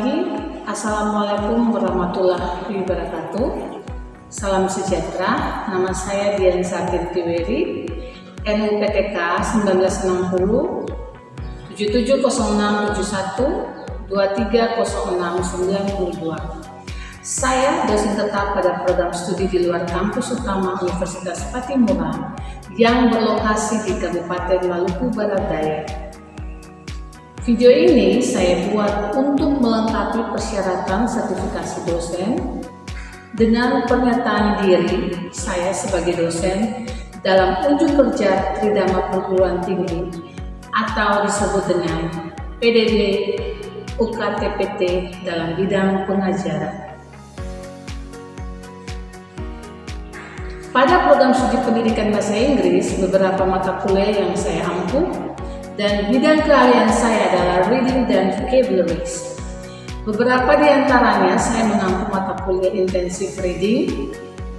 pagi. Assalamualaikum warahmatullahi wabarakatuh. Salam sejahtera. Nama saya Dian Satir Tiweri, NUPTK 1960 770671 230692. Saya dosen tetap pada program studi di luar kampus utama Universitas Patimura yang berlokasi di Kabupaten Maluku Barat Daya. Video ini saya buat untuk melengkapi persyaratan sertifikasi dosen dengan pernyataan diri saya sebagai dosen dalam unjuk kerja Tridharma Perguruan Tinggi atau disebut dengan PDD UKTPT dalam bidang pengajaran. Pada program studi pendidikan bahasa Inggris, beberapa mata kuliah yang saya ampuh dan bidang keahlian saya adalah reading dan vocabularies. Beberapa di antaranya saya mengampu mata kuliah intensive reading,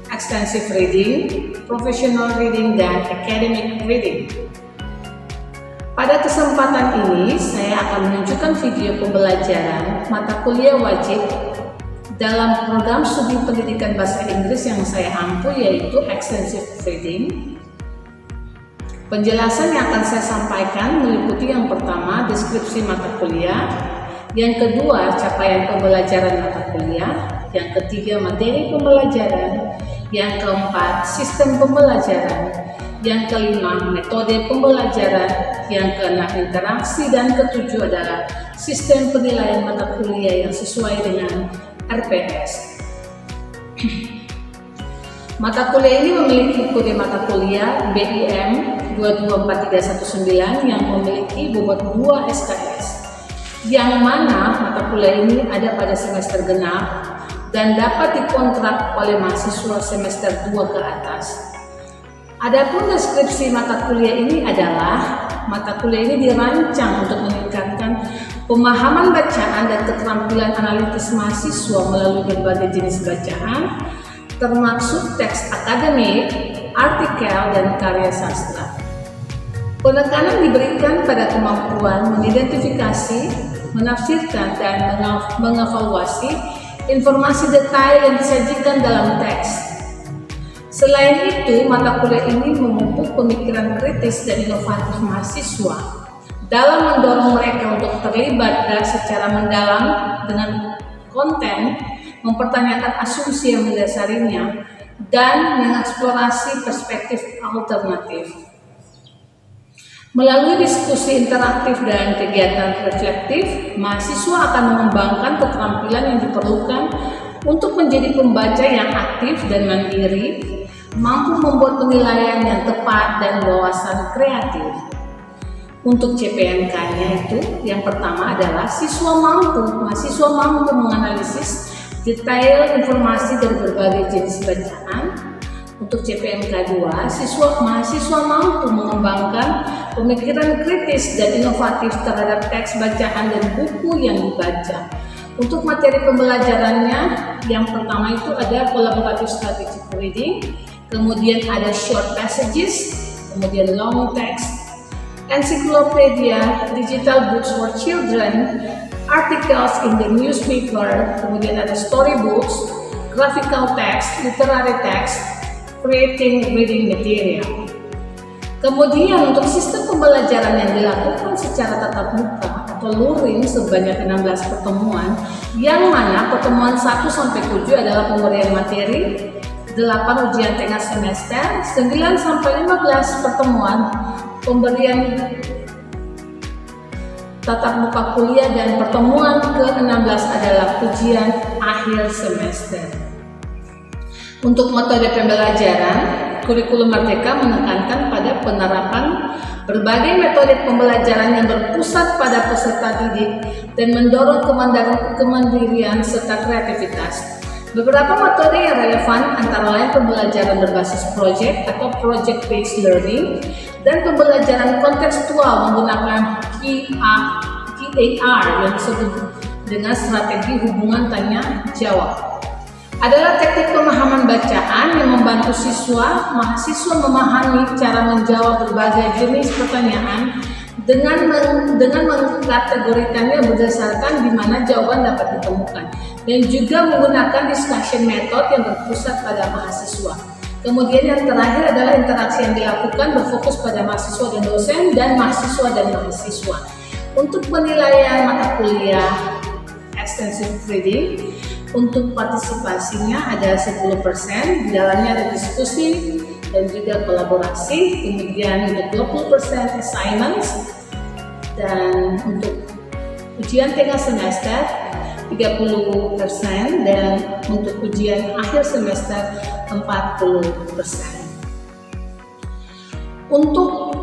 extensive reading, professional reading, dan academic reading. Pada kesempatan ini, saya akan menunjukkan video pembelajaran mata kuliah wajib dalam program studi pendidikan bahasa Inggris yang saya ampu, yaitu extensive reading. Penjelasan yang akan saya sampaikan meliputi yang pertama, deskripsi mata kuliah, yang kedua, capaian pembelajaran mata kuliah, yang ketiga, materi pembelajaran, yang keempat, sistem pembelajaran, yang kelima, metode pembelajaran, yang keenam, interaksi, dan ketujuh adalah sistem penilaian mata kuliah yang sesuai dengan RPS. Mata kuliah ini memiliki kode mata kuliah BIM 224319 yang memiliki bobot 2 SKS, yang mana mata kuliah ini ada pada semester genap dan dapat dikontrak oleh mahasiswa semester 2 ke atas. Adapun deskripsi mata kuliah ini adalah mata kuliah ini dirancang untuk meningkatkan pemahaman bacaan dan keterampilan analitis mahasiswa melalui berbagai jenis bacaan, termasuk teks akademik, artikel, dan karya sastra. Penekanan diberikan pada kemampuan mengidentifikasi, menafsirkan, dan mengevaluasi informasi detail yang disajikan dalam teks. Selain itu, mata kuliah ini memupuk pemikiran kritis dan inovatif mahasiswa dalam mendorong mereka untuk terlibat dan secara mendalam dengan konten, mempertanyakan asumsi yang mendasarinya, dan mengeksplorasi perspektif alternatif. Melalui diskusi interaktif dan kegiatan reflektif, mahasiswa akan mengembangkan keterampilan yang diperlukan untuk menjadi pembaca yang aktif dan mandiri, mampu membuat penilaian yang tepat, dan wawasan kreatif. Untuk CPNK-nya itu, yang pertama adalah mahasiswa mampu menganalisis detail informasi dari berbagai jenis bacaan. Untuk CPNK 2, mahasiswa mampu mengembangkan pemikiran kritis dan inovatif terhadap teks bacaan dan buku yang dibaca. Untuk materi pembelajarannya, yang pertama itu ada collaborative strategic reading, kemudian ada short passages, kemudian long text, encyclopedia, digital books for children, articles in the newspaper, kemudian ada storybooks, graphical text, literary text, creating reading material. Kemudian untuk sistem pembelajaran yang dilakukan secara tatap muka atau luring sebanyak 16 pertemuan, yang mana pertemuan 1-7 adalah pemberian materi, 8 ujian tengah semester, 9-15 pertemuan pemberian tatap muka kuliah, dan pertemuan ke-16 adalah ujian akhir semester. Untuk metode pembelajaran, kurikulum Merdeka menekankan pada penerapan berbagai metode pembelajaran yang berpusat pada peserta didik dan mendorong kemandirian serta kreativitas. Beberapa metode yang relevan antara lain pembelajaran berbasis project atau project-based learning dan pembelajaran kontekstual menggunakan QAR yang disebut dengan strategi hubungan tanya jawab. Adalah teknik pemahaman bacaan yang membantu mahasiswa memahami cara menjawab berbagai jenis pertanyaan dengan mengkategorikannya berdasarkan di mana jawaban dapat ditemukan, dan juga menggunakan discussion method yang berpusat pada mahasiswa. Kemudian yang terakhir adalah interaksi yang dilakukan berfokus pada mahasiswa dan dosen dan mahasiswa dan mahasiswa. Untuk penilaian mata kuliah extensive reading, untuk partisipasinya ada 10%, di dalamnya ada diskusi dan juga kolaborasi, kemudian untuk 20% assignments, dan untuk ujian tengah semester 30%, dan untuk ujian akhir semester 40%. Untuk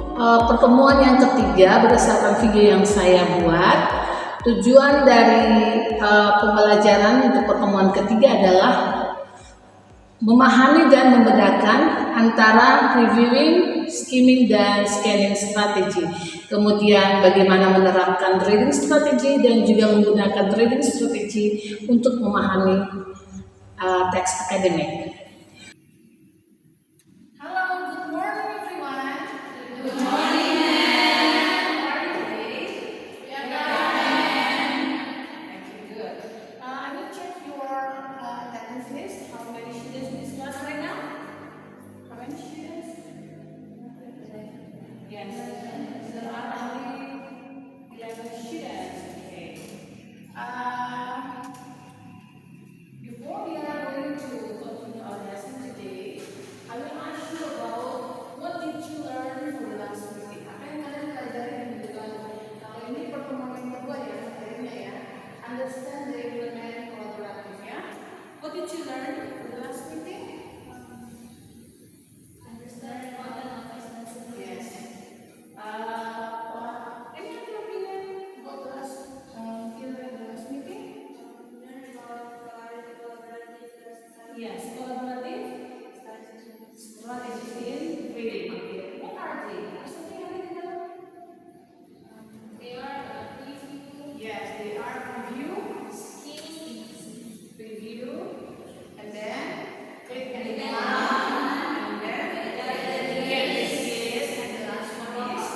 pertemuan yang ketiga, berdasarkan video yang saya buat, tujuan dari pembelajaran untuk pertemuan ketiga adalah memahami dan membedakan antara reviewing, skimming, dan scanning strategi. Kemudian bagaimana menerapkan reading strategi dan juga menggunakan reading strategi untuk memahami teks akademik. Hello, good morning everyone. Good morning, How are you today? we are fine. Thank you, good. I will check your attendance list. How many students in this class right now? How many students? Yes, there are only 11 students. Okay. Before we are going to continue our lesson today, I will ask you about what did you learn for the last meeting. Apa yang kalian pelajari di minggu lalu? Kalau ini pertemuan yang kedua ya, materinya ya. Understand the implement collaborative ya. What did you learn for the last meeting? Understand the content of extensive Yes. Any other opinion about the last meeting? Yes, collaborative strategies in reading. Okay. What are they? Something you want to know? They are review, Yes, they are review, skimming, and then click and And then and then get this is, and the last one is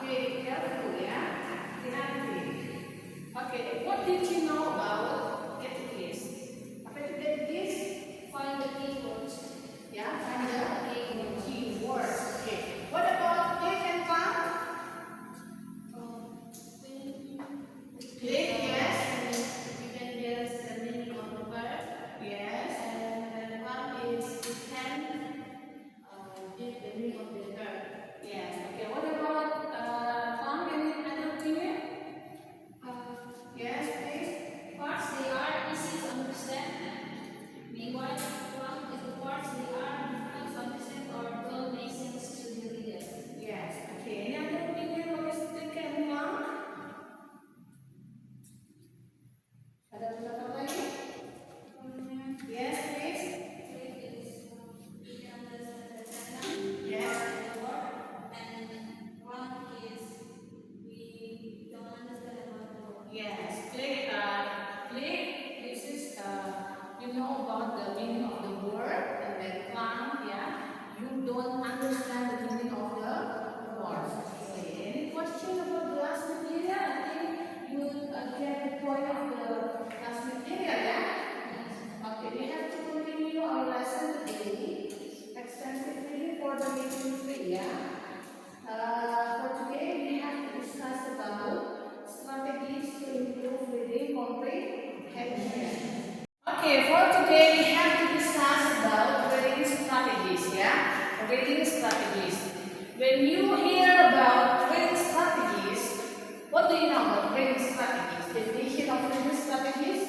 okay, careful ya. Hati-hati. Okay, what did you know about get the case? Apa itu get the case? find the keywords. Ya, find the keywords. Okay. What about click and count? Click, yes. You can guess the meaning of the word. Yes. And then one is you can give the meaning of the verb. Yes. Okay. What about count? Any other opinion? Yes, please. Parts they are easy to understand. Meanwhile, one is the parts they are difficult to understand or don't make sense to the reader. Yes. Okay. Any other opinion? What is click and count? Ada pendapat lagi? Yes, please. Click is you can understand the sentence. Yes. The word. And one is we don't understand about the word. Yes. Click. Click. This is you know about the meaning of the word, and then count. Yeah. You don't understand the meaning of the words. Okay. Any question about the last material? I think you get the point of the last material. Yeah. Okay, we have to continue our lesson today extensively for the meeting 3, yeah? For today, we have to discuss about strategies to improve reading comprehension. Okay, for today, we have to discuss about reading strategies, yeah? Reading strategies. When you hear about reading strategies, what do you know about reading strategies? Definition of reading strategies?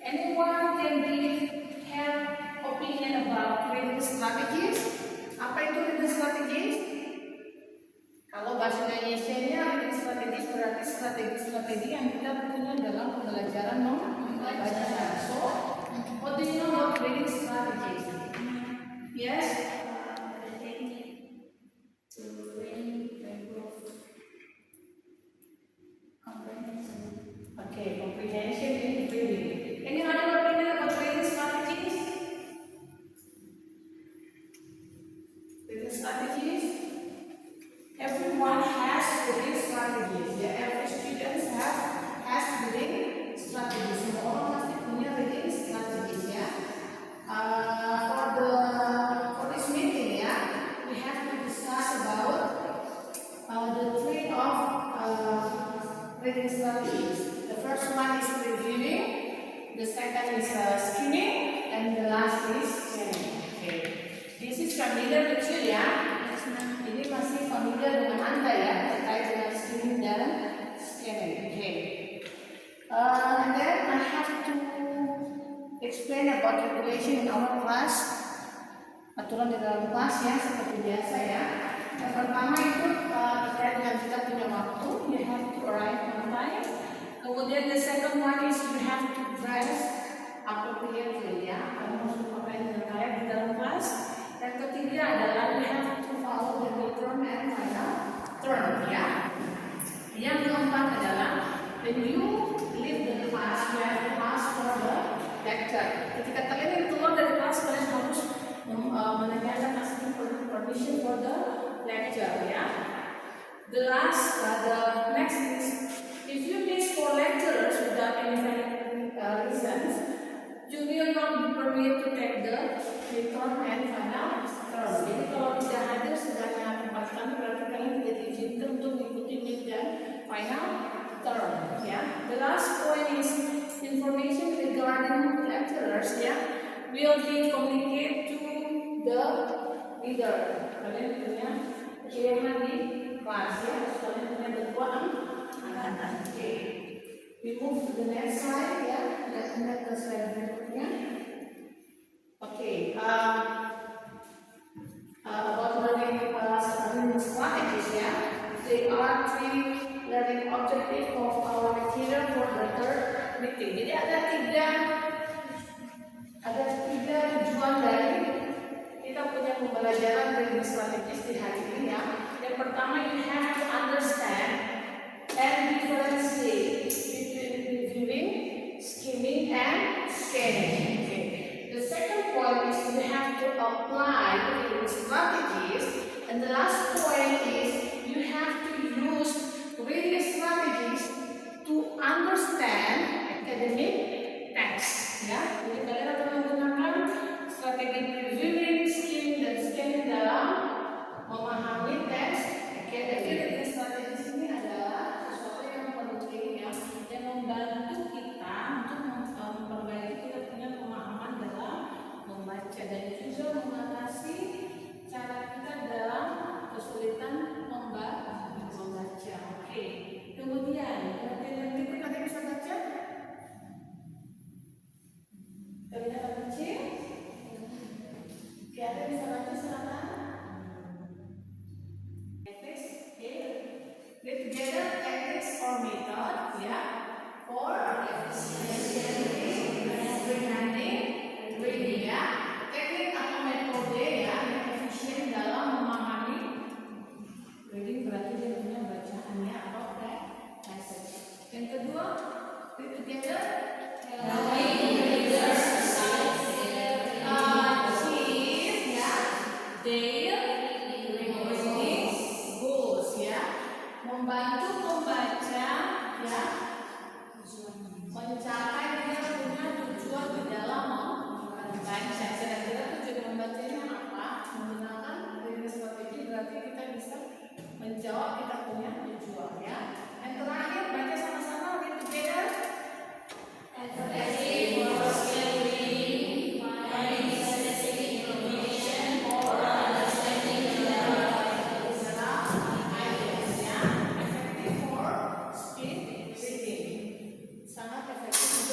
Anyone can give her opinion about reading strategies? Apa itu reading strategies? Kalau bahasa Indonesia-nya reading strategies berarti strategi-strategi yang kita punya dalam pembelajaran membaca. So, what do you know about reading strategies? Yes? The technique to learn to improve comprehension. Okay, comprehension in reading. Any other opinion about reading strategies? Reading strategies? Everyone has The second is skimming, and the last is scanning. Okay. This is familiar with you ya. Ini masih familiar dengan Anda ya terkait dengan skimming dan scanning. Okay. And then I have to explain about regulation in our class. Aturan di dalam kelas ya seperti biasa ya. Yang pertama itu terkait dengan kita punya waktu, you have to arrive on time. Kemudian the second one is you have to dress appropriately ya. Kamu harus berpakaian dengan layak di dalam kelas. Dan ketiga adalah you have to follow the midterm and final term ya. Yang keempat adalah when you leave the class, you have to ask for the lecture. Ketika kalian keluar dari kelas, kalian harus menanyakan asking for permission for the lecture ya. The next is if you miss 4 lectures without any valid reasons, you will not be permitted to take the midterm and final term. Jadi kalau tidak hadir sebanyak 4 kali berarti kalian tidak diizinkan untuk mengikuti mid dan final term ya. The last point is information regarding lecturers ya will be communicated to the leader. Kalian punya kiriman di kelas ya, kalian punya ketuaan angkatan. Oke. We move to the next slide ya. Let's lihat ke slide berikutnya. Oke. About learning strategies ya. There are 3 learning objectives of our material for the third meeting. Jadi ada tiga tujuan dari kita punya pembelajaran learning strategies di hari ini ya. Yang pertama, you have to understand and differentiate between reviewing, skimming, and scanning. Okay. The second point is you have to apply reading strategies, and the last point is you have to use reading strategies to understand academic text. Ya, jadi kalian akan menggunakan strategi reviewing, skimming, dan scanning dalam memahami teks. Oke, jadi reading strategies ini adalah sesuatu yang penting ya, yang membantu kita untuk memperbaiki kita punya pemahaman dalam membaca dan juga mengatasi cara kita dalam kesulitan membaca. Oke, kemudian yang berikut nanti bisa baca. Terlihat kecil. Oke, ada bisa baca silakan. Read together techniques or method ya for reading ya. Teknik atau metode ya yang efisien dalam memahami reading berarti dia punya bacaannya atau passage. Yang kedua, read together membantu pembaca ya mencapai dia punya tujuan di dalam membaca. Kira-kira tujuan membacanya apa? Menggunakan reading strategi berarti kita bisa menjawab kita punya tujuan ya. Yang terakhir, baca sama-sama, read together. Sangat efektif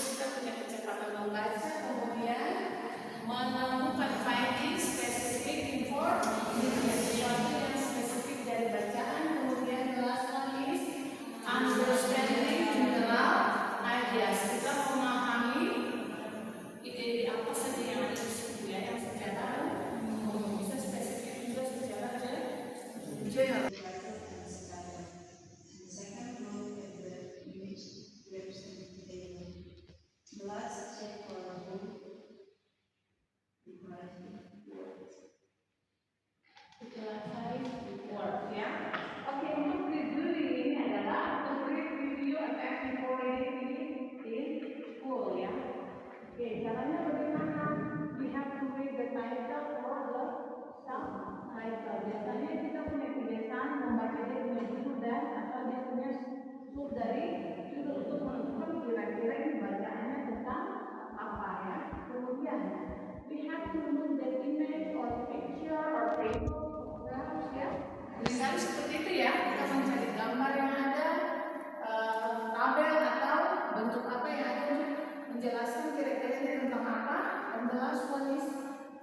menjelaskan kira-kira ini tentang apa. And the last one is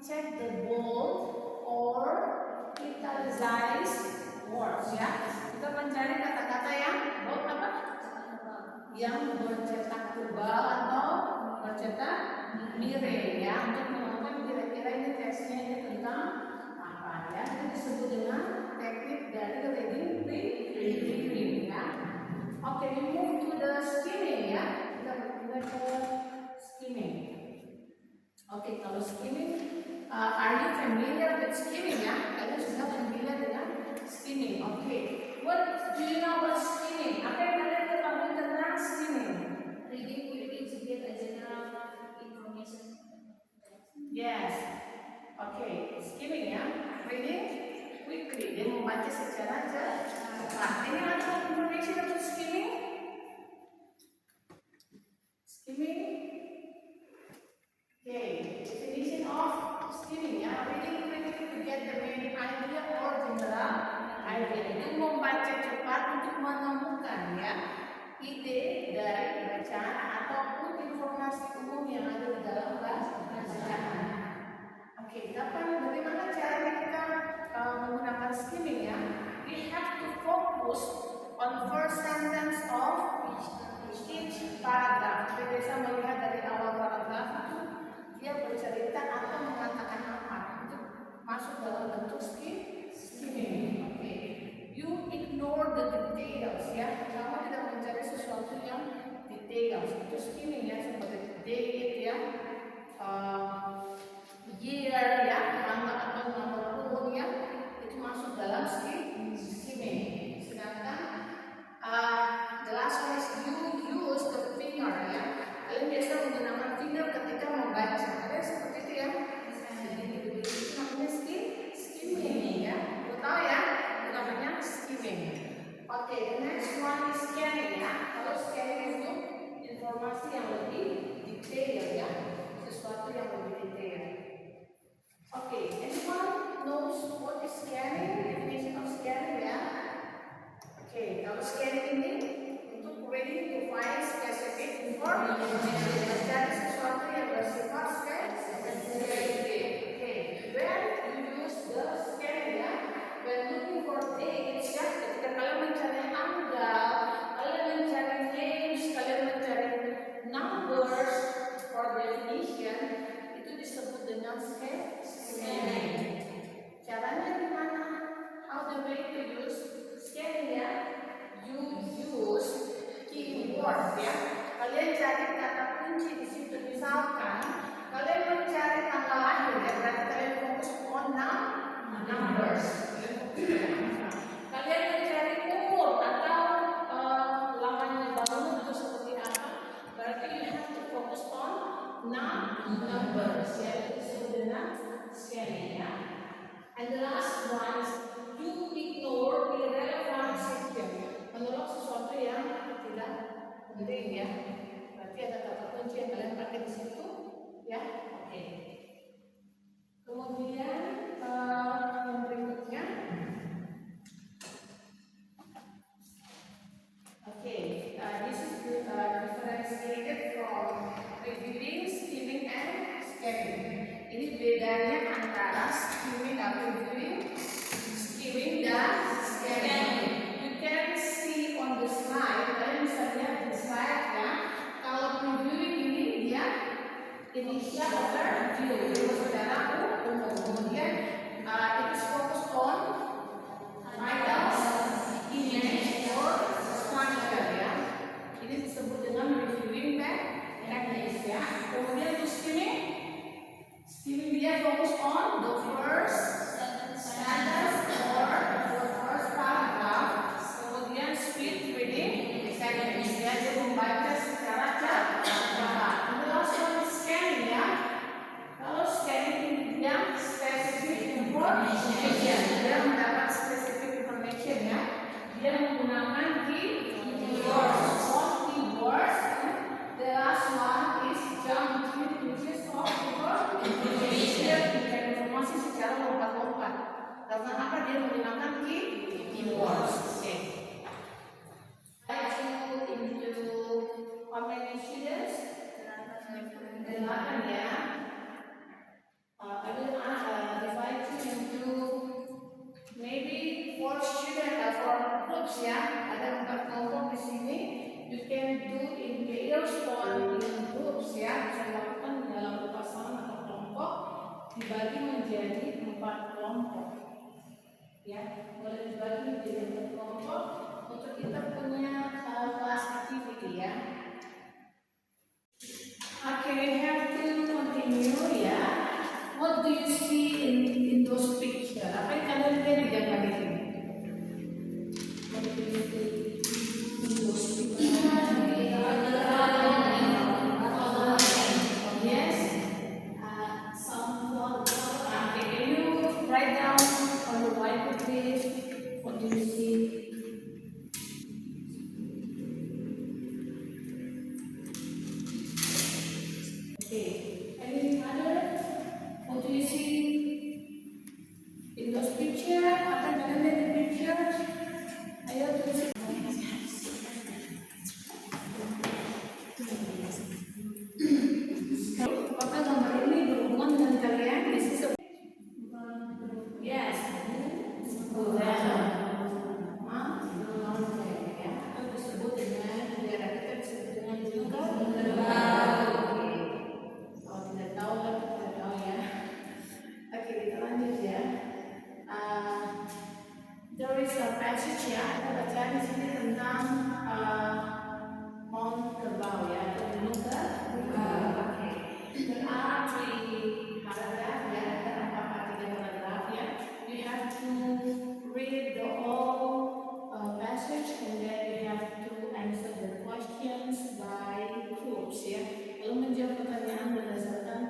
check the bold or italicized words ya. Kita mencari kata-kata yang bold apa? Yang bercetak tebal atau bercetak miring ya, untuk menemukan kira-kira ini teksnya ini tentang apa ya. Ini disebut dengan teknik dari reading ya. Oke, we move to the skimming ya. Kita berpindah ke skimming. Oke, kalau skimming, are you familiar with skimming ya? Kalian sudah familiar dengan skimming. Oke, what do you know about skimming? Apa yang kalian ketahui tentang skimming? Reading quickly to get a general information. Yes. Oke, skimming ya. Reading quickly. Dia membaca secara cepat. Ini ada information about skimming? Skimming. Okay, definition of skimming ya. Reading quickly to get the main idea or general idea. Itu membaca cepat untuk menemukan ya ide dari bacaan ataupun informasi umum yang ada di dalam bacaan. Oke, bagaimana cara kita menggunakan skimming ya? We have to focus on first sentence of each paragraph. Kita bisa melihat dari awal paragraf itu dia bercerita atau mengatakan apa, itu masuk dalam bentuk skimming. Oke, you ignore the details ya. Kamu tidak mencari sesuatu yang details. Itu skimming ya, seperti date ya, year ya, tanggal atau nomor urut ya, itu masuk dalam skimming. Sedangkan the last one is you use the finger ya. Kalian biasa menggunakan finger ketika membaca. Kalian seperti itu ya. Jadi itu namanya skimming ya. Kau tahu ya, itu namanya skimming. Oke, the next one is scanning ya. Kalau scanning itu informasi yang lebih detail ya, sesuatu yang lebih detail. Oke, anyone knows what is scanning? Definition of scanning ya. Oke, kalau scanning ini untuk reading to find specific information, mencari sesuatu yang bersifat spesifik. Oke, when you use the scanning ya, when looking for dates ya, ketika kalian mencari tanggal, kalian mencari names, kalian mencari numbers for definition, itu disebut dengan scanning. Caranya gimana? How the way to use scanning ya? You use keywords ya. Kalian cari kata kunci di situ. Misalkan kalian mencari tanggal lahir ya, berarti kalian fokus on numbers. Kalian mencari umur atau lamanya bangun itu seperti apa, berarti you have to focus on numbers ya. Itu disebut dengan scanning ya. And the last one is you ignore irrelevant section. Menolak sesuatu yang tidak penting ya. Berarti ada kata kunci yang kalian pakai di situ ya. Oke. Kemudian yang berikutnya. Oke, this is differentiated from reviewing, skimming, and scanning. Ini bedanya antara skimming atau reviewing, skimming dan scanning. You can see on the slide, kalian bisa lihat di slide ya. Kalau reviewing ini dia initial overview, itu secara umum. Kemudian it is focused on titles, image, or structure ya. Ini disebut dengan reviewing techniques ya. Kemudian untuk skimming dia fokus on the first sentence or the first paragraph. Kemudian speed reading techniques ya, dia membaca secara cepat. The last one is scanning ya. Kalau scanning ini dia specific information, dia mendapat specific information ya. Dia menggunakan keywords. The last one is jump between pages of informasi secara lompat-lompat. Karena apa? Dia menggunakan keywords. Oke. Into how many students? silakan ya. I will divide you into maybe 4 student for groups ya. Ada 4 kelompok di sini. You can do in pairs or in groups ya. Bisa dilakukan dalam pasangan atau kelompok. Dibagi menjadi 4 kelompok. Ya, boleh dibagi menjadi 4 kelompok untuk kita punya kelas activity ya. Okay, we have to continue ya. What do you see in those pictures? Apa yang kalian lihat di gambar ini? What do you see in those pictures? Yes. Some water. Okay, can you write down on the whiteboard please? What do you see? Okay. Any other? What do you see in those pictures? Apa yang kalian lihat di pictures? Ayo tulis. Apakah gambar ini berhubungan dengan kalian? Yes. Atau disebut dengan negara kita disebut dengan juga. Kalau tidak tahu kan tidak tahu ya. Oke, kita lanjut ya. There is a passage ya. Kita baca di sini tentang pohon kerbau ya. Atau gunung kerbau. Oke. There are 3 paragraph ya. Ada 3 paragraph ya. You have to read the whole passage and then you have to answer the questions by groups ya. Lalu menjawab pertanyaan berdasarkan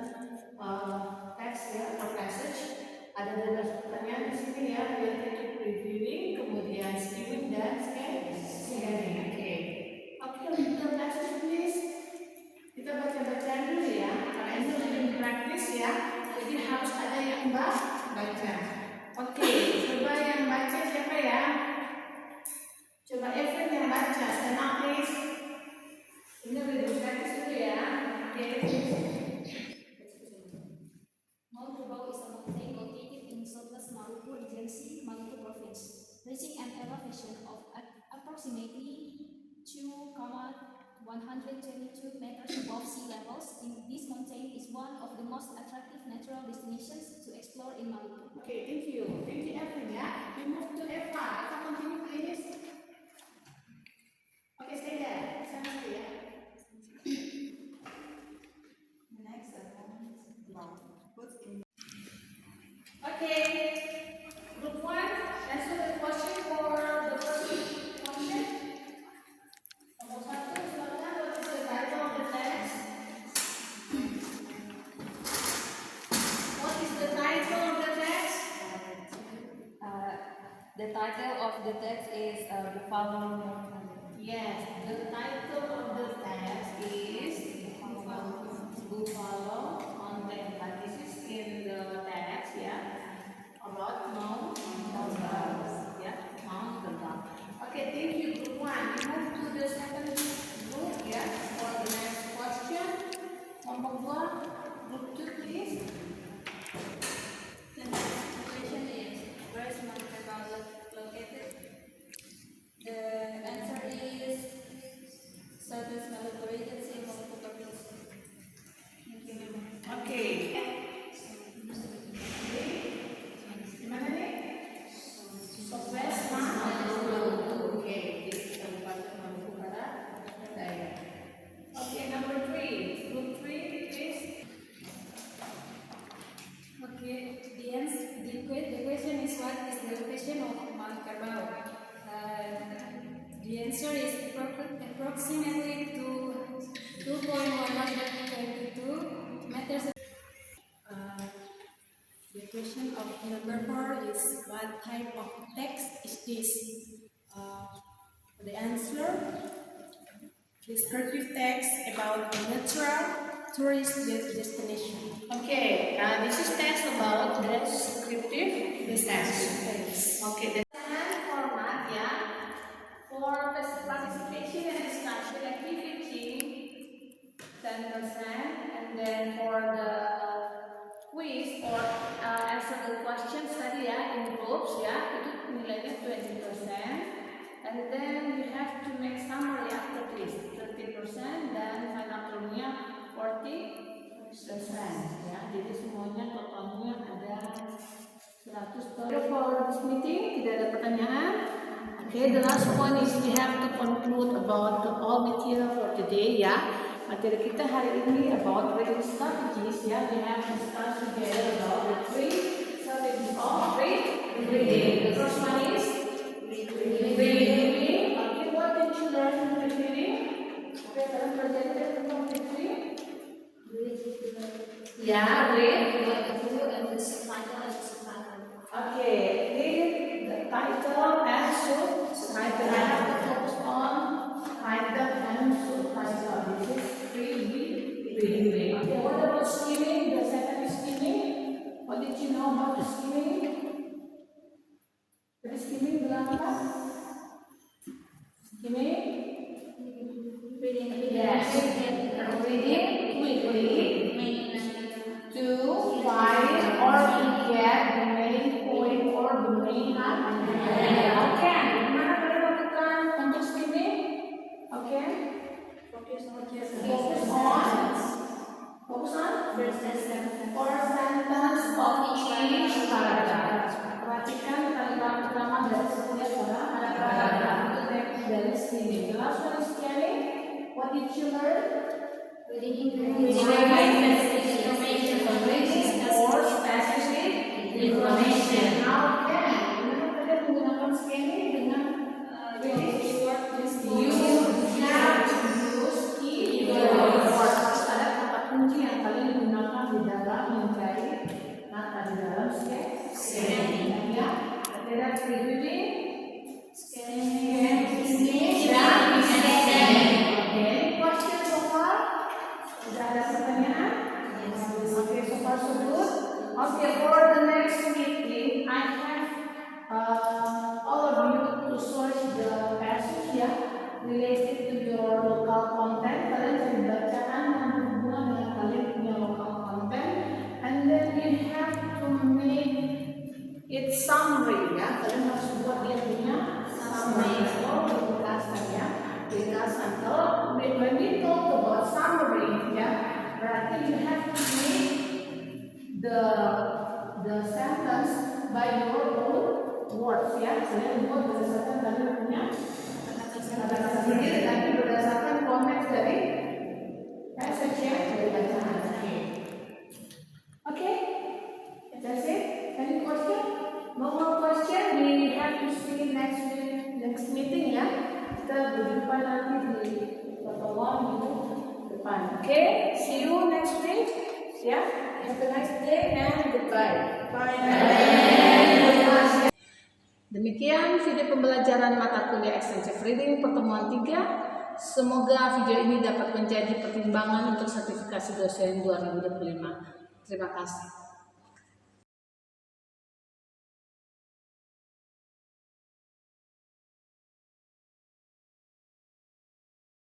teks ya atau passage. Ada 12 pertanyaan di sini ya. Related to reviewing, kemudian skimming dan scanning. Oke. Oke, read the passage please. Kita baca-baca dulu ya. Karena ini lebih praktis ya. Jadi harus ada yang baca. Oke, coba yang baca siapa ya? Coba Evan yang baca. Stand up please. Ini lebih praktis dulu ya. Oke. Mount Kerbau is a mountain located in southwest Maluku Regency, Maluku Province, reaching an elevation of approximately 2,122 meters above sea levels. This mountain is one of the most attractive natural destinations to explore in Maluku. Okay, thank you. Thank you, Evan ya. We move to Eva. Eva, continue please. Okay, stay there. Sana stay ya. Next, what's in Okay. Group 1, answer the question for the first question. Nomor 1, silakan. What is the title of the text? What is the title of the text? the title of the text is the following. Yes, the title of the text is Buffalo Mountain. But this is in the text, yeah, about Mount Kerbau. Yeah, Mount Kerbau. Okay, thank you, Group 1. We move to the second group, yeah, for the next question. Nomor 2, Group 2, please. The next question is, where is Mount Kerbau located? The answer is Southwest Maluku Regency, Maluku Province. Thank you, Ma'am. Okay. Gimana nih? Southwest Maluku. Oke, di Kabupaten Maluku Barat Daya. Okay, number 3. Group 3, please. Okay, the question is what is the location of Mount Kerbau? The answer is approximately to 2.122 meters. The question of number 4 is what type of text is this? The answer, descriptive text about a natural tourist destination. Okay, this is text about descriptive text. Okay, the format, yeah. For participation and discussion activity, 10%, and then for the quiz or answer the questions tadi ya in groups ya, itu nilainya 20%. And then you have to make summary after this 30%, dan final termnya 40% ya. Jadi semuanya totalnya ada 100 per. For this meeting tidak ada pertanyaan. Okay, the last one is we have to conclude about the all material for today ya. Materi kita hari ini about reading strategies ya. We have discussed together about the 3 strategies of reading. The first one is reading. Okay, what did you learn from reading? Okay, kalian belajar tentang reading? Ya, read. Okay, read the title and subtitle. I have to focus on title and subtitle. This is reading. Okay, what about skimming? The second is skimming. What did you know about the skimming? Jadi skimming bilang apa? Skimming? Yes. Reading quickly to find or to get the main point or the main idea. Okay. Gimana kalian lakukan untuk skimming? Okay. Focus on first sentence of each paragraph. Perhatikan kalimat pertama dari setiap paragraph itu teks dari skimming. The last one is scanning. What did you learn? Reading or specific information. How can? Gimana kalian menggunakan scanning dengan reading? You have to use keywords. Ada kata kunci yang kalian gunakan di dalam mencari kata di dalam scanning. Ya, ada reading, scanning, dan scanning. Okay, question so far? Sudah ada pertanyaan? Okay, so far so good. Okay, for the next meeting, I have all of you to search the passage ya, related to your local content. Kalian cari bacaan yang berhubungan dengan kalian punya local content, and then you have to make it summary ya. Kalian harus buat dia punya summary atau ringkasan ya. Ringkasan. Kalau when we talk about summary ya, berarti you have to make the sentence by your own words ya. Kalian buat berdasarkan kalian punya kata-kata sendiri, tapi berdasarkan konteks dari passage ya, dari bacaan. Okay, that's it. Any question? No more question. We have to see next meeting ya. Kita berjumpa nanti di pertemuan minggu depan. Okay, see you next week. Yeah, have a nice day and goodbye. Bye. Demikian video pembelajaran mata kuliah Extensive Reading pertemuan 3. Semoga video ini dapat menjadi pertimbangan untuk sertifikasi dosen 2025. Terima kasih.